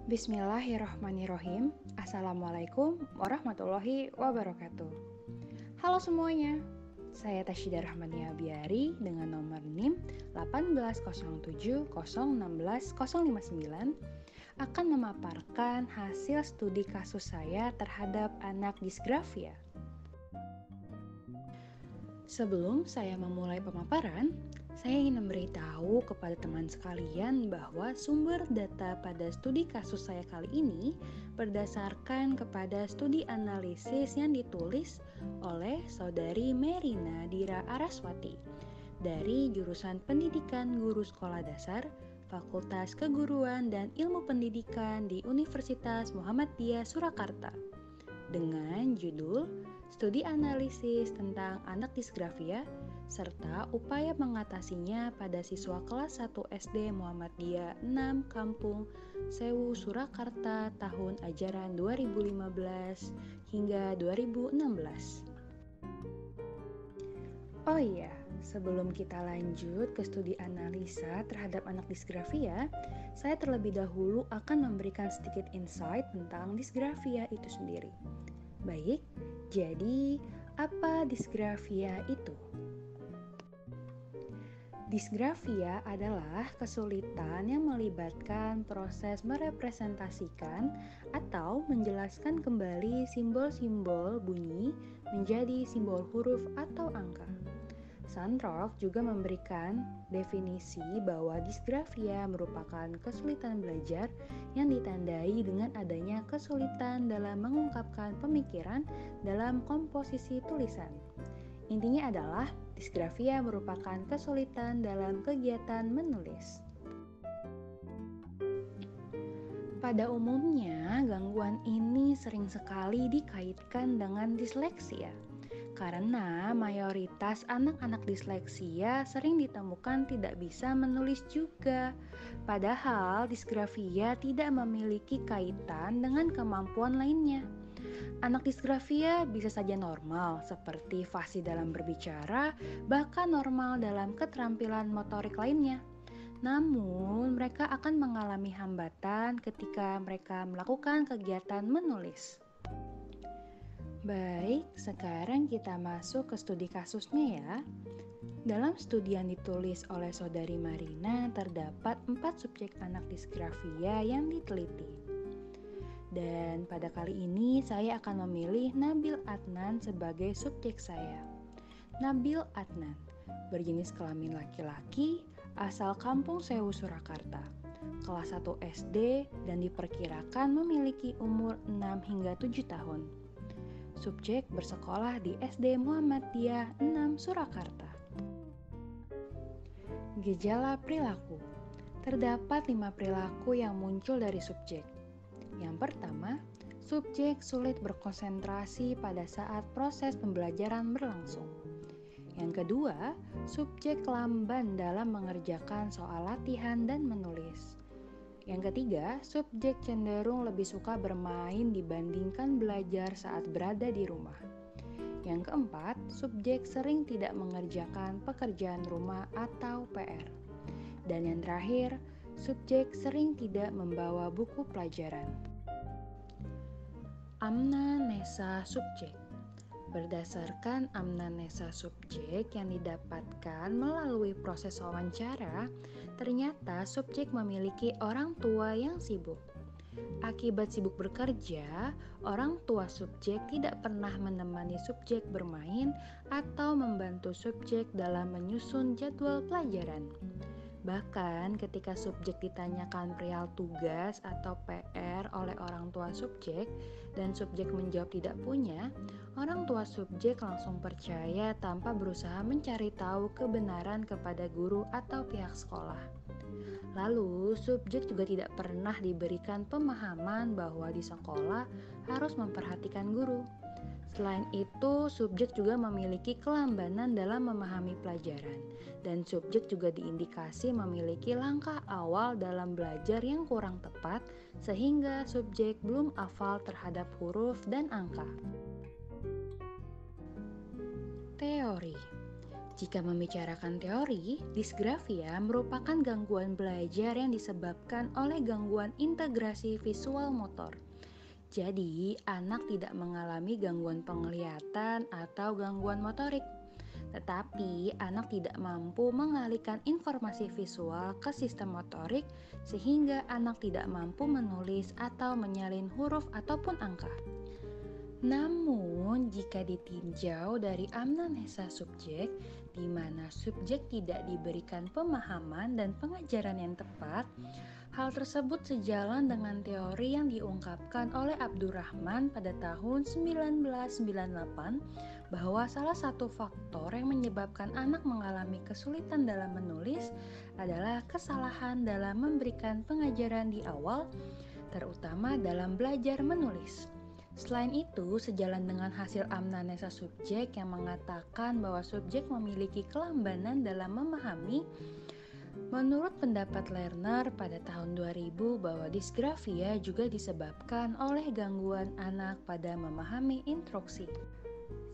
Bismillahirrahmanirrahim. Assalamualaikum warahmatullahi wabarakatuh. Halo semuanya, saya Tasyidah Rahmania Biari dengan nomor NIM 18070160059 akan memaparkan hasil studi kasus saya terhadap anak disgrafia. Sebelum saya memulai pemaparan, saya ingin memberitahu kepada teman sekalian bahwa sumber data pada studi kasus saya kali ini berdasarkan kepada studi analisis yang ditulis oleh Saudari Merina Dira Araswati dari jurusan Pendidikan Guru Sekolah Dasar, Fakultas Keguruan dan Ilmu Pendidikan di Universitas Muhammadiyah Surakarta dengan judul Studi Analisis tentang Anak Disgrafia serta upaya mengatasinya pada siswa kelas 1 SD Muhammadiyah 6 Kampung Sewu Surakarta tahun ajaran 2015 hingga 2016. Oh iya, sebelum kita lanjut ke studi analisa terhadap anak disgrafia, saya terlebih dahulu akan memberikan sedikit insight tentang disgrafia itu sendiri. Baik, jadi apa disgrafia itu? Disgrafia adalah kesulitan yang melibatkan proses merepresentasikan atau menjelaskan kembali simbol-simbol bunyi menjadi simbol huruf atau angka. Sandrock juga memberikan definisi bahwa disgrafia merupakan kesulitan belajar yang ditandai dengan adanya kesulitan dalam mengungkapkan pemikiran dalam komposisi tulisan. Intinya adalah disgrafia merupakan kesulitan dalam kegiatan menulis. Pada umumnya, gangguan ini sering sekali dikaitkan dengan disleksia. Karena mayoritas anak-anak disleksia sering ditemukan tidak bisa menulis juga. Padahal disgrafia tidak memiliki kaitan dengan kemampuan lainnya. Anak disgrafia bisa saja normal, seperti fasih dalam berbicara, bahkan normal dalam keterampilan motorik lainnya. Namun, mereka akan mengalami hambatan ketika mereka melakukan kegiatan menulis. Baik, sekarang kita masuk ke studi kasusnya ya. Dalam studi yang ditulis oleh Saudari Marina, terdapat 4 subjek anak disgrafia yang diteliti. Dan pada kali ini saya akan memilih Nabil Adnan sebagai subjek saya. Nabil Adnan, berjenis kelamin laki-laki, asal Kampung Sewu Surakarta, kelas 1 SD dan diperkirakan memiliki umur 6 hingga 7 tahun. Subjek bersekolah di SD Muhammadiyah 6 Surakarta. Gejala perilaku. Terdapat 5 perilaku yang muncul dari subjek. Yang pertama, subjek sulit berkonsentrasi pada saat proses pembelajaran berlangsung. Yang kedua, subjek lamban dalam mengerjakan soal latihan dan menulis. Yang ketiga, subjek cenderung lebih suka bermain dibandingkan belajar saat berada di rumah. Yang keempat, subjek sering tidak mengerjakan pekerjaan rumah atau PR. Dan yang terakhir, subjek sering tidak membawa buku pelajaran. Amnanesa subjek. Berdasarkan amnanesa subjek yang didapatkan melalui proses wawancara, ternyata subjek memiliki orang tua yang sibuk. Akibat sibuk bekerja, orang tua subjek tidak pernah menemani subjek bermain atau membantu subjek dalam menyusun jadwal pelajaran. Bahkan ketika subjek ditanyakan perihal tugas atau PR oleh orang tua subjek dan subjek menjawab tidak punya, orang tua subjek langsung percaya tanpa berusaha mencari tahu kebenaran kepada guru atau pihak sekolah. Lalu, subjek juga tidak pernah diberikan pemahaman bahwa di sekolah harus memperhatikan guru. Selain itu, subjek juga memiliki kelambanan dalam memahami pelajaran, dan subjek juga diindikasi memiliki langkah awal dalam belajar yang kurang tepat, sehingga subjek belum hafal terhadap huruf dan angka. Teori. Jika membicarakan teori, disgrafia merupakan gangguan belajar yang disebabkan oleh gangguan integrasi visual motor. Jadi, anak tidak mengalami gangguan penglihatan atau gangguan motorik, tetapi anak tidak mampu mengalihkan informasi visual ke sistem motorik sehingga anak tidak mampu menulis atau menyalin huruf ataupun angka. Namun, jika ditinjau dari amnanesa subjek, di mana subjek tidak diberikan pemahaman dan pengajaran yang tepat, hal tersebut sejalan dengan teori yang diungkapkan oleh Abdurrahman pada tahun 1998 bahwa salah satu faktor yang menyebabkan anak mengalami kesulitan dalam menulis adalah kesalahan dalam memberikan pengajaran di awal, terutama dalam belajar menulis. Selain itu, sejalan dengan hasil amnanesa subjek yang mengatakan bahwa subjek memiliki kelambanan dalam memahami, menurut pendapat Lerner pada tahun 2000 bahwa disgrafia juga disebabkan oleh gangguan anak pada memahami instruksi.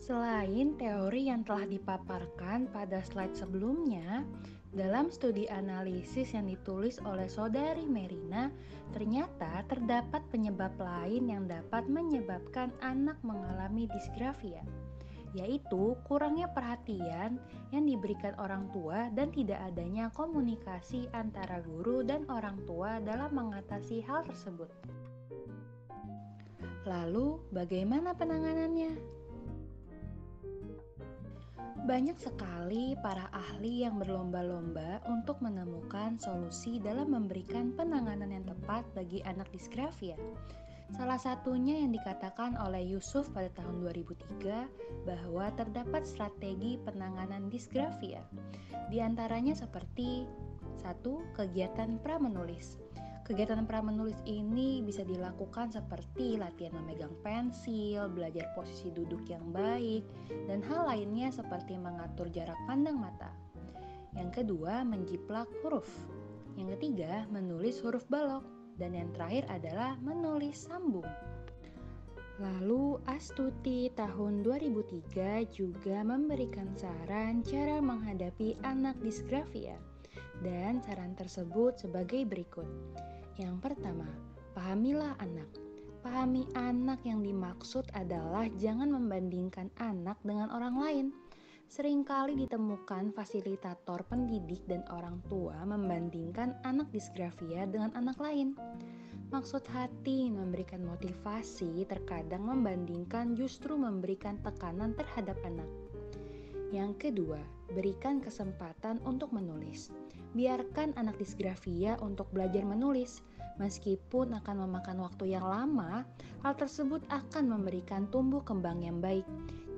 Selain teori yang telah dipaparkan pada slide sebelumnya, dalam studi analisis yang ditulis oleh saudari Merina, ternyata terdapat penyebab lain yang dapat menyebabkan anak mengalami disgrafia, yaitu kurangnya perhatian yang diberikan orang tua dan tidak adanya komunikasi antara guru dan orang tua dalam mengatasi hal tersebut. Lalu, bagaimana penanganannya? Banyak sekali para ahli yang berlomba-lomba untuk menemukan solusi dalam memberikan penanganan yang tepat bagi anak disgrafia. Salah satunya yang dikatakan oleh Yusuf pada tahun 2003 bahwa terdapat strategi penanganan disgrafia. Di antaranya seperti 1. Kegiatan pra-menulis. Kegiatan pra-menulis ini bisa dilakukan seperti latihan memegang pensil, belajar posisi duduk yang baik, dan hal lainnya seperti mengatur jarak pandang mata. Yang kedua, menjiplak huruf. Yang ketiga, menulis huruf balok. Dan yang terakhir adalah menulis sambung. Lalu Astuti tahun 2003 juga memberikan saran cara menghadapi anak disgrafia. Dan saran tersebut sebagai berikut. Yang pertama, pahamilah anak. Pahami anak yang dimaksud adalah jangan membandingkan anak dengan orang lain. Seringkali ditemukan fasilitator pendidik dan orang tua membandingkan anak disgrafia dengan anak lain. Maksud hati memberikan motivasi terkadang membandingkan justru memberikan tekanan terhadap anak. Yang kedua, berikan kesempatan untuk menulis. Biarkan anak disgrafia untuk belajar menulis. Meskipun akan memakan waktu yang lama, hal tersebut akan memberikan tumbuh kembang yang baik.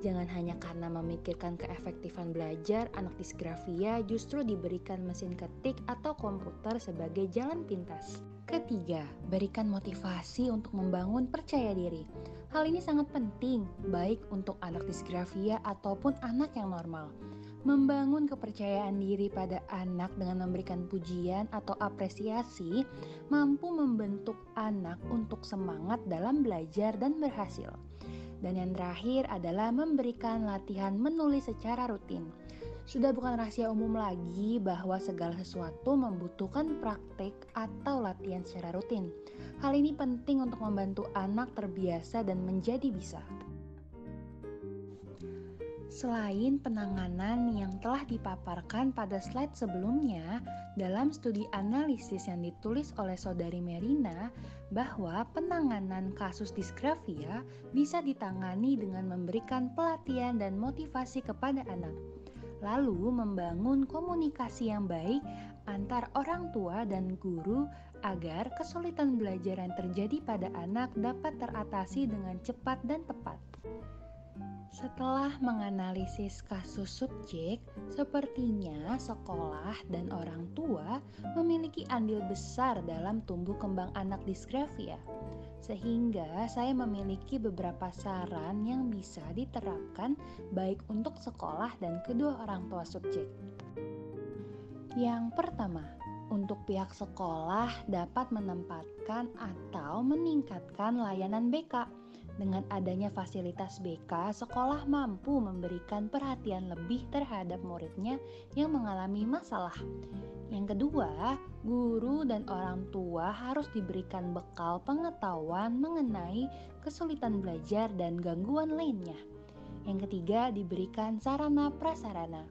Jangan hanya karena memikirkan keefektifan belajar, anak disgrafia justru diberikan mesin ketik atau komputer sebagai jalan pintas. Ketiga, berikan motivasi untuk membangun percaya diri. Hal ini sangat penting, baik untuk anak disgrafia ataupun anak yang normal. Membangun kepercayaan diri pada anak dengan memberikan pujian atau apresiasi mampu membentuk anak untuk semangat dalam belajar dan berhasil. Dan yang terakhir adalah memberikan latihan menulis secara rutin. Sudah bukan rahasia umum lagi bahwa segala sesuatu membutuhkan praktik atau latihan secara rutin. Hal ini penting untuk membantu anak terbiasa dan menjadi bisa. Selain penanganan yang telah dipaparkan pada slide sebelumnya, dalam studi analisis yang ditulis oleh saudari Merina, bahwa penanganan kasus disgrafia bisa ditangani dengan memberikan pelatihan dan motivasi kepada anak. Lalu membangun komunikasi yang baik antar orang tua dan guru agar kesulitan belajar yang terjadi pada anak dapat teratasi dengan cepat dan tepat. Setelah menganalisis kasus subjek, sepertinya sekolah dan orang tua memiliki andil besar dalam tumbuh kembang anak disgrafia. Sehingga saya memiliki beberapa saran yang bisa diterapkan baik untuk sekolah dan kedua orang tua subjek. Yang pertama, untuk pihak sekolah dapat menempatkan atau meningkatkan layanan BK. Dengan adanya fasilitas BK, sekolah mampu memberikan perhatian lebih terhadap muridnya yang mengalami masalah. Yang kedua, guru dan orang tua harus diberikan bekal pengetahuan mengenai kesulitan belajar dan gangguan lainnya. Yang ketiga, diberikan sarana prasarana.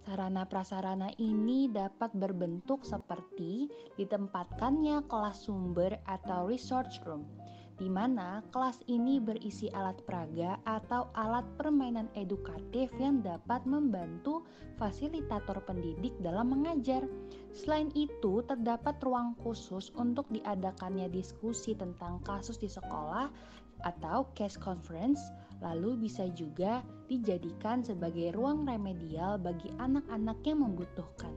Sarana prasarana ini dapat berbentuk seperti ditempatkannya kelas sumber atau research room, di mana kelas ini berisi alat peraga atau alat permainan edukatif yang dapat membantu fasilitator pendidik dalam mengajar. Selain itu, terdapat ruang khusus untuk diadakannya diskusi tentang kasus di sekolah atau case conference, lalu bisa juga dijadikan sebagai ruang remedial bagi anak-anak yang membutuhkan.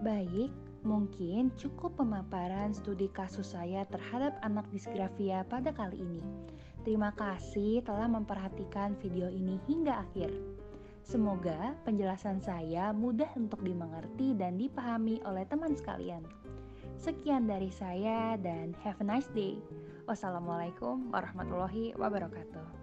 Baik, mungkin cukup pemaparan studi kasus saya terhadap anak disgrafia pada kali ini. Terima kasih telah memperhatikan video ini hingga akhir. Semoga penjelasan saya mudah untuk dimengerti dan dipahami oleh teman sekalian. Sekian dari saya dan have a nice day. Wassalamualaikum warahmatullahi wabarakatuh.